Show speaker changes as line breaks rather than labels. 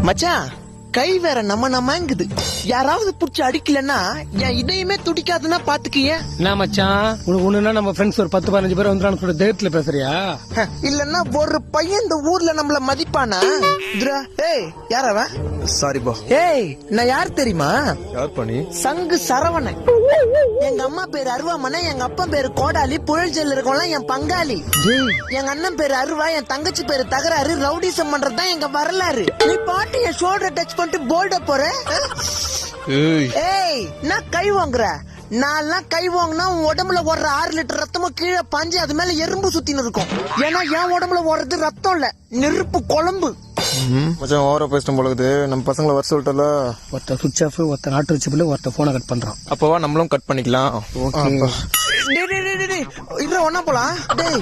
மச்சான் கை வேற நம்மங்குது. யாராவது புடிச்சு அடிக்கலன்னா என் இதயமே துடிக்காதுன்னா பாத்துக்கிய.
என்ன மச்சான் உனக்கு ஒண்ணுன்னா நம்ம ஃப்ரெண்ட்ஸ் ஒரு 10-15 பேர் வந்துடான்னு கூட தைரியத்துல பேசுறியா?
இல்லன்னா ஒரு பையன் இந்த ஊர்ல நம்மள மதிப்பானா? ஏய் யார் அவன்?
சாரி பா.
ஏய் நான் யார் தெரியுமா?
யார் பண்ணி?
சங்கு சரவணன். எங்க அம்மா பேரு அருவாமனை, எங்க அப்பா பேரு கோடாலி, புழல் ஜெயில இருக்கவங்க என் பங்காளி. எங்க அண்ணன் பேரு அருவா, என் தங்கச்சி பேரு தகராறு. ரவுடிசம் பண்றதுதான் எங்க வரலாறு. நீ பாட்டு என் ஷோல்டர் டச் பண்ணிட்டு போல்ட போற. ஏய் நான் கை வாங்குற. நான் கை வாங்கினா உன் உடம்புல ஓடுற 6 லிட்டர் ரத்தமும் கீழே பாஞ்சு அது மேல எறும்பு சுத்தின்னு இருக்கும். ஏன்னா என் உடம்புல ஓடுறது ரத்தம் இல்ல, நெருப்பு குழம்பு.
மச்சான் ஓவரா பேசிட்டோம் போலகுது. நம்ம பசங்களை வர சொல்லிட்டல.
ஒருத்த சுவிட்ச் ஆஃப், ஒருத்த நாட்டு வச்சு பிள்ளை, ஒருத்த போனை கட் பண்றான்.
அப்பவா நம்மளும் கட் பண்ணிக்கலாம்.
இதுல ஒன்னா போலாம். டேய்